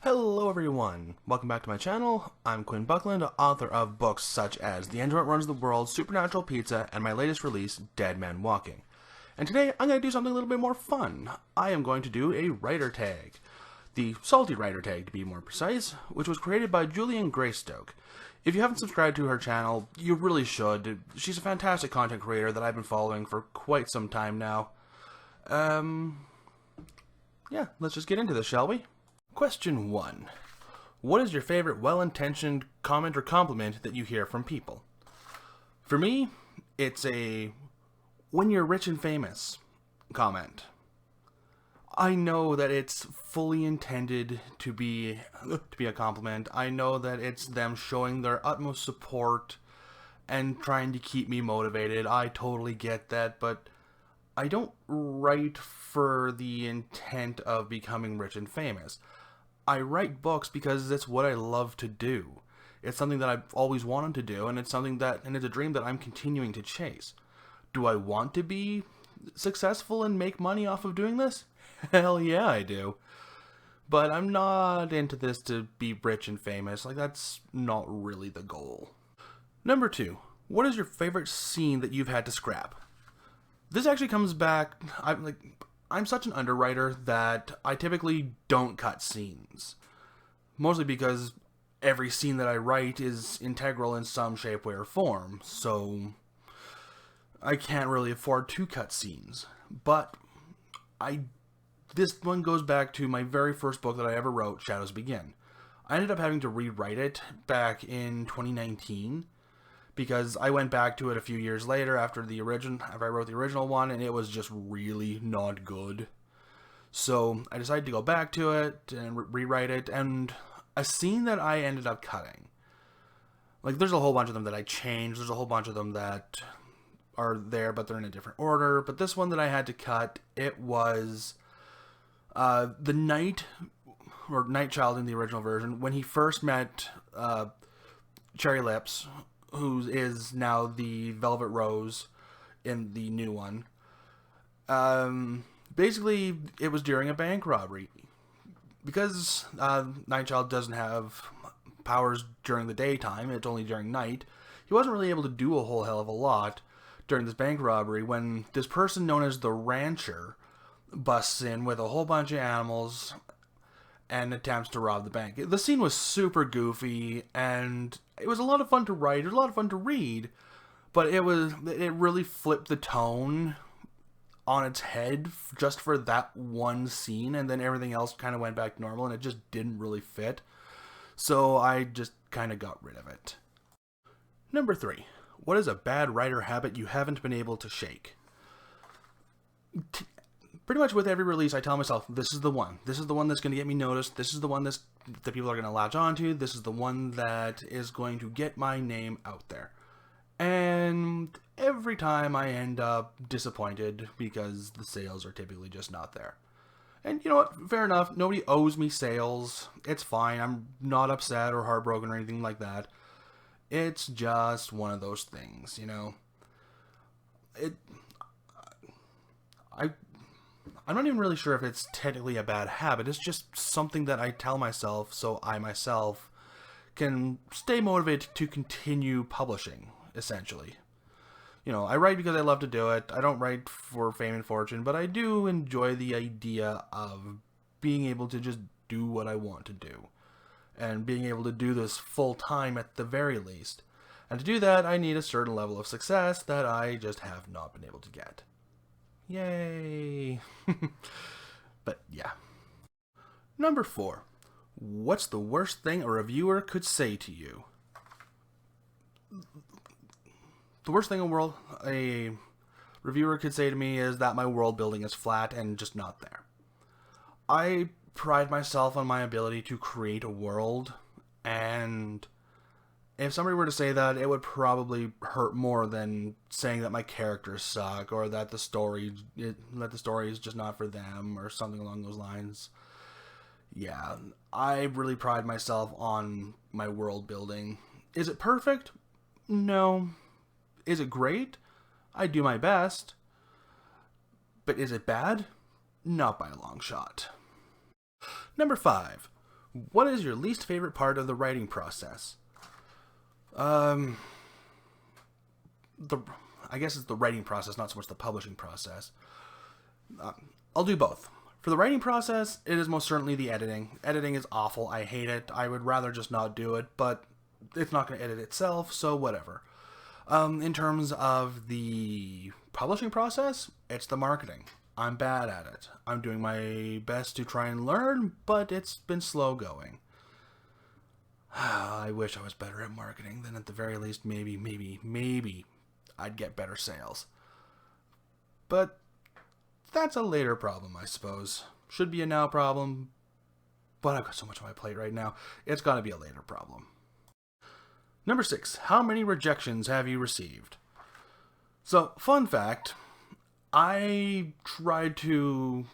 Hello everyone, welcome back to my channel. I'm Quinn Buckland, author of books such as The Android Runs the World, Supernatural Pizza, and my latest release, Dead Man Walking. And today I'm going to do something a little bit more fun. I am going to do a writer tag. The Salty Writer tag, to be more precise, which was created by Julian Greystoke. If you haven't subscribed to her channel, you really should. She's a fantastic content creator that I've been following for quite some time now. Yeah, let's just get into this, shall we? Question 1. What is your favorite well-intentioned comment or compliment that you hear from people? For me, it's a "when you're rich and famous" comment. I know that it's fully intended to be a compliment. I know that it's them showing their utmost support and trying to keep me motivated. I totally get that, but I don't write for the intent of becoming rich and famous. I write books because it's what I love to do. It's something that I've always wanted to do, and it's a dream that I'm continuing to chase. Do I want to be successful and make money off of doing this? Hell yeah, I do. But I'm not into this to be rich and famous. That's not really the goal. Number 2. What is your favorite scene that you've had to scrap? This actually comes back. I'm such an underwriter that I typically don't cut scenes. Mostly because every scene that I write is integral in some shape, way, or form, so I can't really afford to cut scenes. But this one goes back to my very first book that I ever wrote, Shadows Begin. I ended up having to rewrite it back in 2019. Because I went back to it a few years later after I wrote the original one, and it was just really not good. So I decided to go back to it and rewrite it, and a scene that I ended up cutting. There's a whole bunch of them that I changed. There's a whole bunch of them that are there, but they're in a different order. But this one that I had to cut, it was the Night Child in the original version, when he first met Cherry Lips, who is now the Velvet Rose in the new one. Basically, it was during a bank robbery. Because Nightchild doesn't have powers during the daytime, it's only during night, he wasn't really able to do a whole hell of a lot during this bank robbery when this person known as the Rancher busts in with a whole bunch of animals and attempts to rob the bank. The scene was super goofy, and it was a lot of fun to write. It was a lot of fun to read, but it really flipped the tone on its head just for that one scene, and then everything else kind of went back to normal, and it just didn't really fit. So I just kind of got rid of it. Number 3. What is a bad writer habit you haven't been able to shake? Pretty much with every release, I tell myself, this is the one. This is the one that's going to get me noticed. This is the one that people are going to latch onto. This is the one that is going to get my name out there. And every time I end up disappointed because the sales are typically just not there. And you know what? Fair enough. Nobody owes me sales. It's fine. I'm not upset or heartbroken or anything like that. It's just one of those things, you know. I'm not even really sure if it's technically a bad habit. It's just something that I tell myself so I myself can stay motivated to continue publishing, essentially. You know, I write because I love to do it. I don't write for fame and fortune, but I do enjoy the idea of being able to just do what I want to do. And being able to do this full time at the very least. And to do that, I need a certain level of success that I just have not been able to get. Yay! But yeah. Number 4. What's the worst thing a reviewer could say to you? The worst thing a reviewer could say to me is that my world building is flat and just not there. I pride myself on my ability to create a world, and if somebody were to say that, it would probably hurt more than saying that my characters suck or that the story is just not for them or something along those lines. Yeah, I really pride myself on my world building. Is it perfect? No. Is it great? I do my best. But is it bad? Not by a long shot. Number 5. What is your least favorite part of the writing process? Um, the I guess it's the writing process, not so much the publishing process. I'll do both. For the writing process, it is most certainly the editing. Editing is awful. I hate it. I would rather just not do it, but it's not going to edit itself, so whatever. In terms of the publishing process, it's the marketing. I'm bad at it. I'm doing my best to try and learn, but it's been slow going. I wish I was better at marketing. Then at the very least, maybe I'd get better sales. But that's a later problem, I suppose. Should be a now problem, but I've got so much on my plate right now. It's got to be a later problem. Number 6. How many rejections have you received? So, fun fact, I tried to...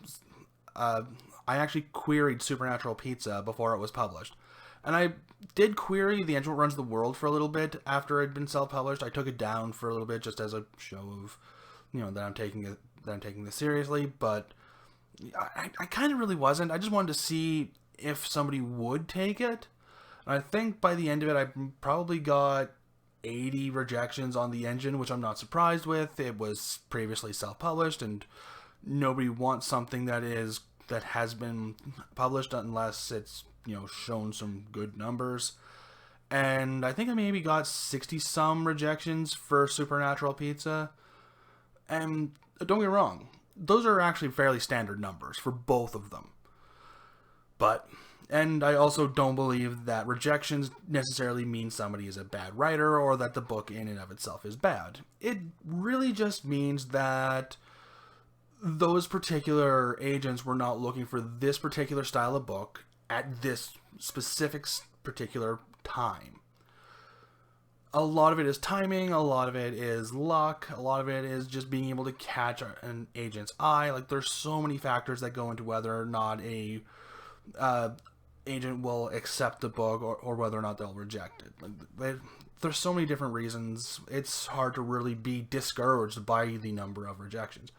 I actually queried Supernatural Pizza before it was published. And I did query The Engine Runs the World for a little bit after it had been self-published. I took it down for a little bit just as a show of, that I'm taking this seriously. But I kind of really wasn't. I just wanted to see if somebody would take it. And I think by the end of it, I probably got 80 rejections on The Engine, which I'm not surprised with. It was previously self-published, and nobody wants something that has been published unless it's shown some good numbers. And I think I maybe got 60 some rejections for Supernatural Pizza. And don't get me wrong, those are actually fairly standard numbers for both of them. And I also don't believe that rejections necessarily mean somebody is a bad writer or that the book in and of itself is bad. It really just means that those particular agents were not looking for this particular style of book at this specific particular time. A lot of it is timing, a lot of it is luck, a lot of it is just being able to catch an agent's eye. Like, there's so many factors that go into whether or not a agent will accept the book or whether or not they'll reject it. There's so many different reasons. It's hard to really be discouraged by the number of rejections.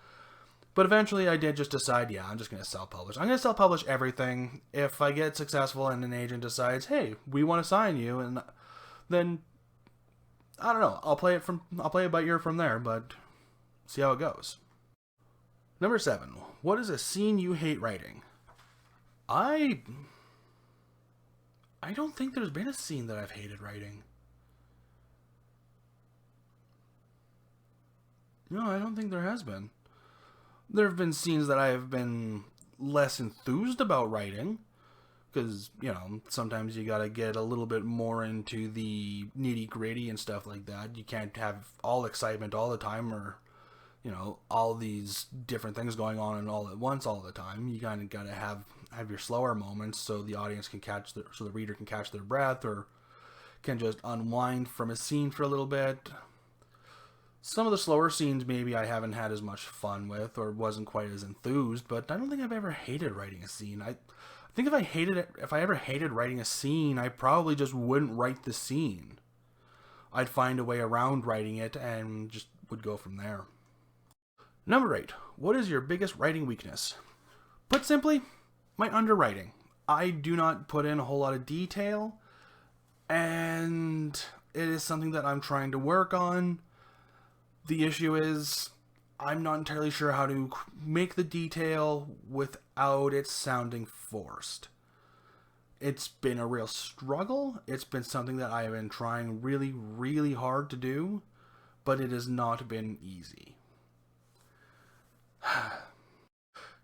But eventually I did just decide, I'm just going to self-publish. I'm going to self-publish everything. If I get successful and an agent decides, hey, we want to sign you, and then, I don't know, I'll play it by ear from there, but see how it goes. Number 7. What is a scene you hate writing? I don't think there's been a scene that I've hated writing. No, I don't think there has been. There have been scenes that I have been less enthused about writing, because, sometimes you gotta get a little bit more into the nitty-gritty and stuff like that. You can't have all excitement all the time, or, all these different things going on and all at once all the time. You kind of gotta have your slower moments so the audience can so the reader can catch their breath, or can just unwind from a scene for a little bit. Some of the slower scenes maybe I haven't had as much fun with or wasn't quite as enthused, but I don't think I've ever hated writing a scene. I think if I ever hated writing a scene, I probably just wouldn't write the scene. I'd find a way around writing it and just would go from there. Number 8. What is your biggest writing weakness? Put simply, my underwriting. I do not put in a whole lot of detail, and it is something that I'm trying to work on. The issue is, I'm not entirely sure how to make the detail without it sounding forced. It's been a real struggle. It's been something that I have been trying really, really hard to do, but it has not been easy.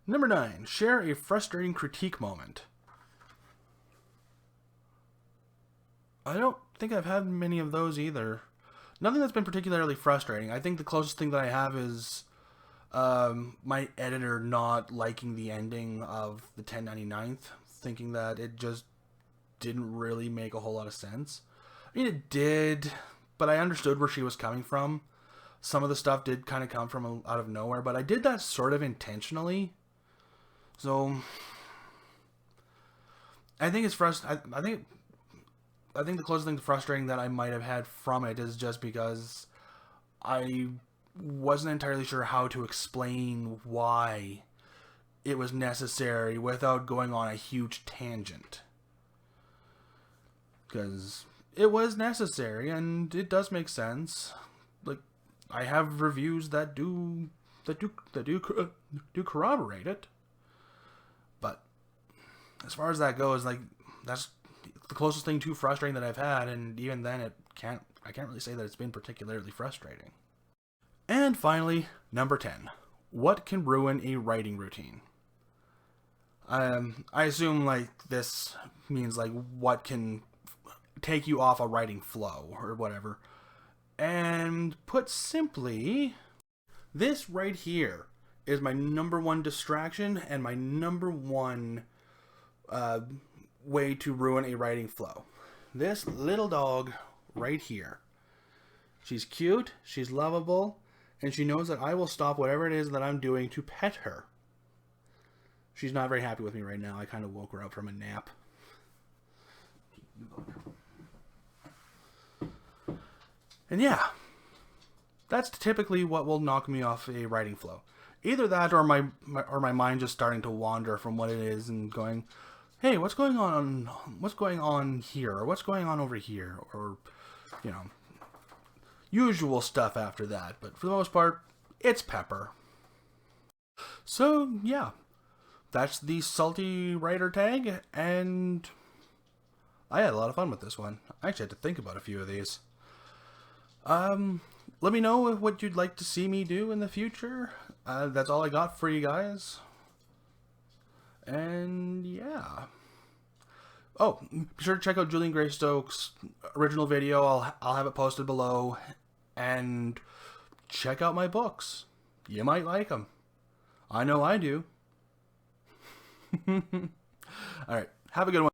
Number 9. Share a frustrating critique moment. I don't think I've had many of those either. Nothing that's been particularly frustrating. I think the closest thing that I have is my editor not liking the ending of the 1099th, thinking that it just didn't really make a whole lot of sense. I mean, it did, but I understood where she was coming from. Some of the stuff did kind of come from out of nowhere, but I did that sort of intentionally. So I think it's frustrating. I think the closest thing to frustrating that I might have had from it is just because I wasn't entirely sure how to explain why it was necessary without going on a huge tangent. because it was necessary and it does make sense. Like, I have reviews that do corroborate it. But as far as that goes, like, that's the closest thing to frustrating that I've had, and even then I can't really say that it's been particularly frustrating. And finally, number 10. What can ruin a writing routine? I assume like this means like what can take you off a writing flow or whatever. And put simply, this right here is my number one distraction and my number one way to ruin a writing flow. This little dog right here. She's cute, she's lovable, and she knows that I will stop whatever it is that I'm doing to pet her. She's not very happy with me right now. I kind of woke her up from a nap. And yeah, that's typically what will knock me off a writing flow. Either that or my mind just starting to wander from what it is and going, hey, what's going on here? Or what's going on over here? Or, you know, usual stuff after that. But for the most part, it's pepper. So, yeah. That's the salty writer tag, and I had a lot of fun with this one. I actually had to think about a few of these. Let me know what you'd like to see me do in the future. That's all I got for you guys. And yeah. Oh, be sure to check out Julian Greystoke's original video. I'll have it posted below. And check out my books. You might like them. I know I do. All right. Have a good one.